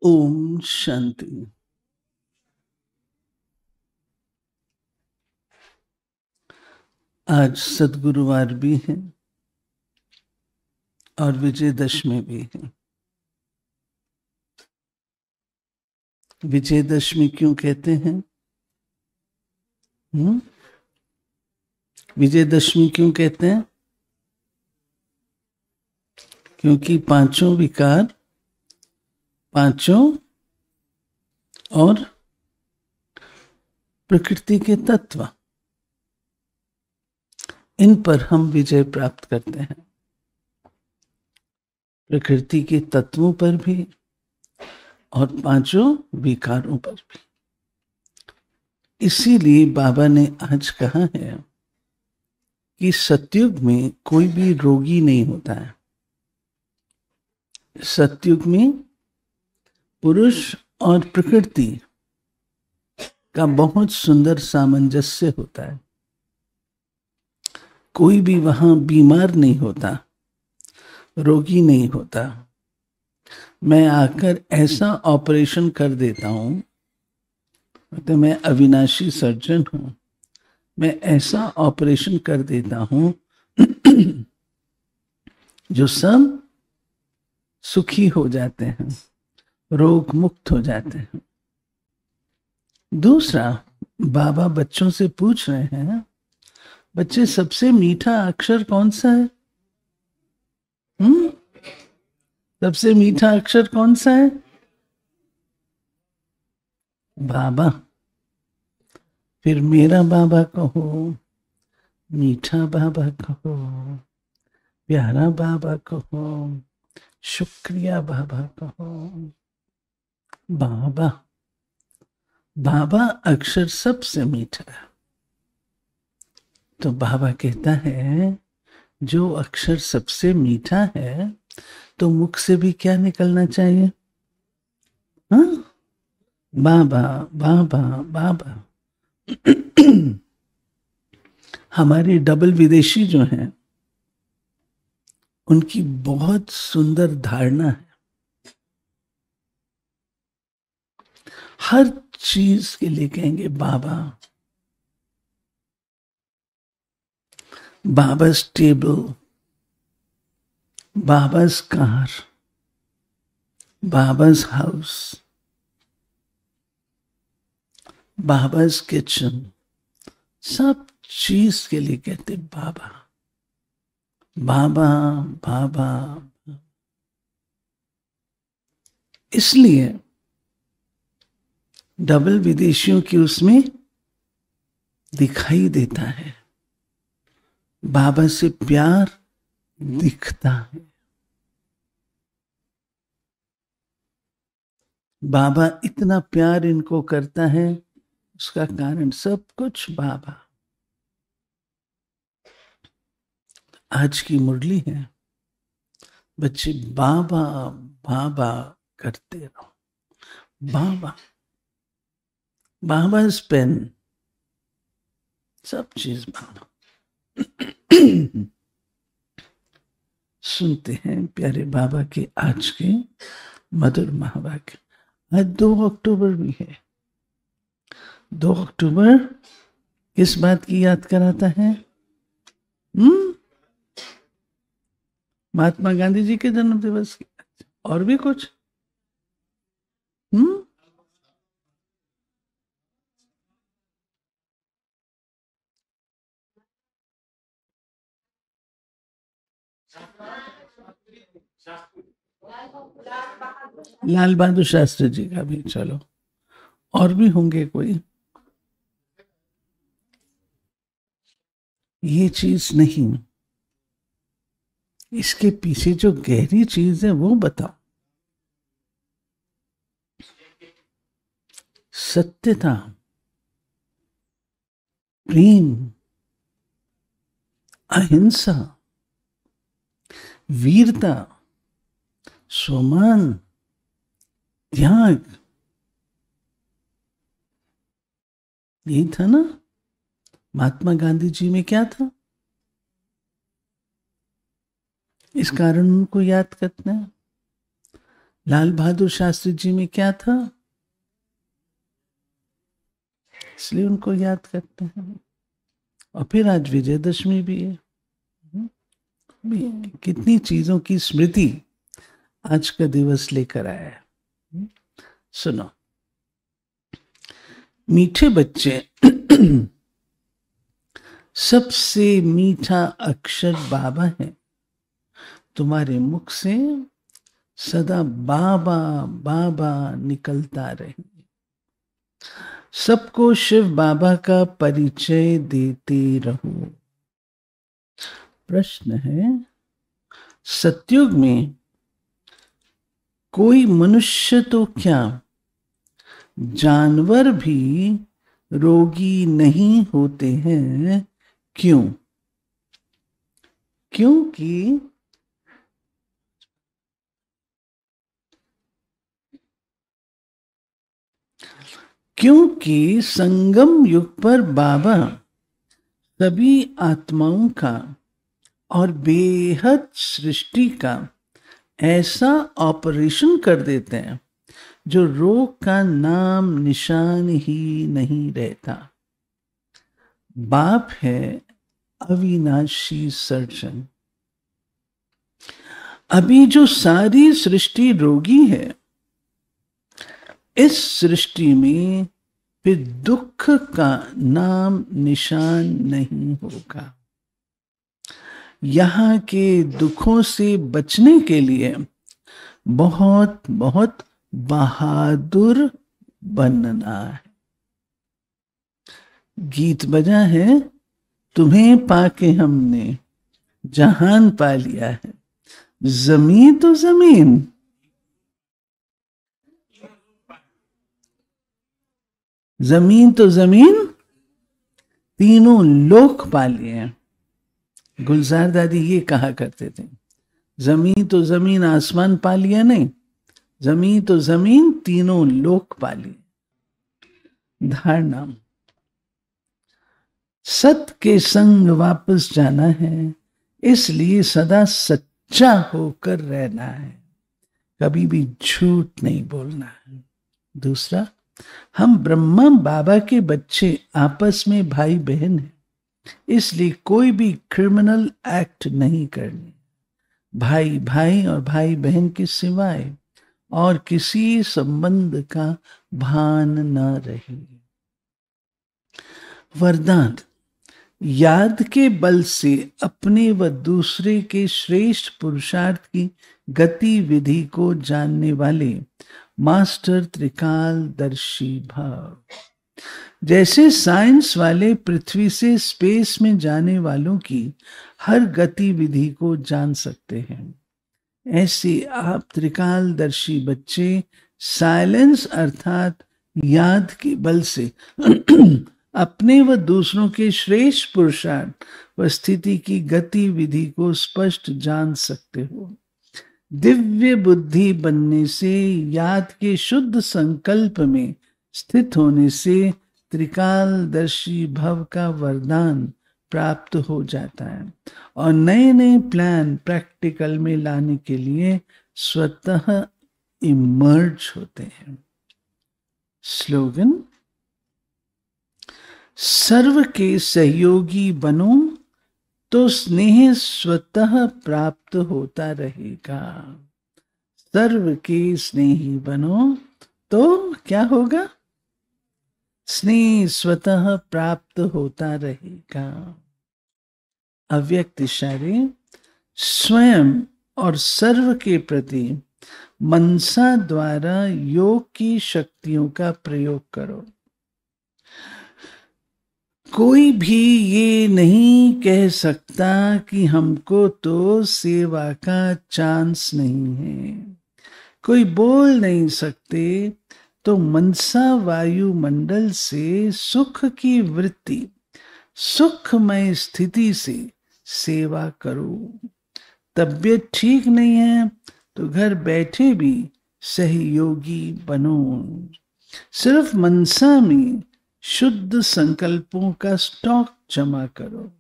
ओम शांति। आज सद्गुरुवार भी है और विजयदशमी भी है। विजयदशमी क्यों कहते हैं? विजयदशमी क्यों कहते हैं? क्योंकि पांचों विकार, पांचों और प्रकृति के तत्व, इन पर हम विजय प्राप्त करते हैं। प्रकृति के तत्वों पर भी और पांचों विकारों पर भी। इसीलिए बाबा ने आज कहा है कि सतयुग में कोई भी रोगी नहीं होता है। सतयुग में पुरुष और प्रकृति का बहुत सुंदर सामंजस्य होता है। कोई भी वहां बीमार नहीं होता, रोगी नहीं होता। मैं आकर ऐसा ऑपरेशन कर देता हूं, तो मैं अविनाशी सर्जन हूं, मैं ऐसा ऑपरेशन कर देता हूं जो सब सुखी हो जाते हैं, रोग मुक्त हो जाते हैं। दूसरा, बाबा बच्चों से पूछ रहे हैं, बच्चे सबसे मीठा अक्षर कौन सा है? सबसे मीठा अक्षर कौन सा है? बाबा। फिर मेरा बाबा कहो, मीठा बाबा कहो, प्यारा बाबा कहो, शुक्रिया बाबा कहो। बाबा, बाबा अक्षर सबसे मीठा है। तो बाबा कहता है, जो अक्षर सबसे मीठा है तो मुख से भी क्या निकलना चाहिए? हाँ, बाबा बाबा बाबा। हमारे डबल विदेशी जो हैं, उनकी बहुत सुंदर धारणा है। हर चीज के लिए कहेंगे बाबा। बाबा's टेबल, बाबा's कार, बाबा's हाउस, बाबा's किचन, सब चीज के लिए कहते बाबा बाबा बाबा। इसलिए डबल विदेशियों की उसमें दिखाई देता है, बाबा से प्यार दिखता है। बाबा इतना प्यार इनको करता है, उसका कारण सब कुछ बाबा। आज की मुरली है, बच्चे बाबा बाबा करते रहो। बाबा, बाबा's पेन, सब चीज बाबा। सुनते हैं प्यारे बाबा के आज के मधुर महावाक्य। आज 2 अक्टूबर भी है। 2 अक्टूबर किस बात की याद कराता है? महात्मा गांधी जी के जन्म दिवस की। और भी कुछ? लाल बहादुर शास्त्री जी का भी। चलो, और भी होंगे कोई। ये चीज नहीं, इसके पीछे जो गहरी चीज है वो बताओ। सत्यता, प्रेम, अहिंसा, वीरता, स्वमान, त्याग, यही था ना महात्मा गांधी जी में। क्या था? इस कारण उनको याद करते हैं। लाल बहादुर शास्त्री जी में क्या था, इसलिए उनको याद करते हैं। और फिर आज विजयदशमी भी है। कितनी चीजों की स्मृति आज का दिवस लेकर आया है। सुनो, मीठे बच्चे सबसे मीठा अक्षर बाबा है। तुम्हारे मुख से सदा बाबा बाबा निकलता रहे। सबको शिव बाबा का परिचय देते रहो। प्रश्न है, सतयुग में कोई मनुष्य तो क्या, जानवर भी रोगी नहीं होते हैं। क्यों? क्योंकि संगम युग पर बाबा सभी आत्माओं का और बेहद सृष्टि का ऐसा ऑपरेशन कर देते हैं जो रोग का नाम निशान ही नहीं रहता। बाप है अविनाशी सर्जन। अभी जो सारी सृष्टि रोगी है, इस सृष्टि में फिर दुख का नाम निशान नहीं होगा। यहाँ के दुखों से बचने के लिए बहुत बहुत बहादुर बनना है। गीत बजा है, तुम्हें पाके हमने जहान पा लिया है। जमीन तो जमीन, जमीन तो जमीन, तीनों लोक पा लिए हैं। गुलजार दादी ये कहा करते थे, जमीन तो जमीन आसमान पा लिया नहीं, जमीन तो जमीन तीनों लोक पा लिए। धारणा, सत्य के संग वापस जाना है, इसलिए सदा सच्चा होकर रहना है, कभी भी झूठ नहीं बोलना है। दूसरा, हम ब्रह्मा बाबा के बच्चे आपस में भाई बहन हैं, इसलिए कोई भी क्रिमिनल एक्ट नहीं करनी। भाई भाई और भाई बहन के सिवाय और किसी संबंध का भान न रहे। वरदान, याद के बल से अपने व दूसरे के श्रेष्ठ पुरुषार्थ की गतिविधि को जानने वाले मास्टर त्रिकालदर्शी भाव। जैसे साइंस वाले पृथ्वी से स्पेस में जाने वालों की हर गतिविधि को जान सकते हैं, ऐसे आप त्रिकालदर्शी बच्चे साइलेंस अर्थात याद के बल से अपने व दूसरों के श्रेष्ठ पुरुषार्थ व स्थिति की गतिविधि को स्पष्ट जान सकते हो। दिव्य बुद्धि बनने से, याद के शुद्ध संकल्प में स्थित होने से त्रिकालदर्शी भव का वरदान प्राप्त हो जाता है और नए नए प्लान प्रैक्टिकल में लाने के लिए स्वतः इमर्ज होते हैं। स्लोगन, सर्व के सहयोगी बनो तो स्नेह स्वतः प्राप्त होता रहेगा। सर्व के स्नेही बनो तो क्या होगा? स्नेह स्वतः प्राप्त होता रहेगा। अव्यक्त इशारे, स्वयं और सर्व के प्रति मनसा द्वारा योग की शक्तियों का प्रयोग करो। कोई भी ये नहीं कह सकता कि हमको तो सेवा का चांस नहीं है। कोई बोल नहीं सकते तो मनसा वायुमंडल से सुख की वृत्ति, सुखमय स्थिति से सेवा करो। तबीयत ठीक नहीं है तो घर बैठे भी सहयोगी बनो। सिर्फ मनसा में शुद्ध संकल्पों का स्टॉक जमा करो।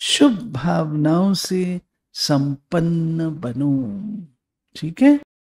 शुभ भावनाओं से संपन्न बनो। ठीक है।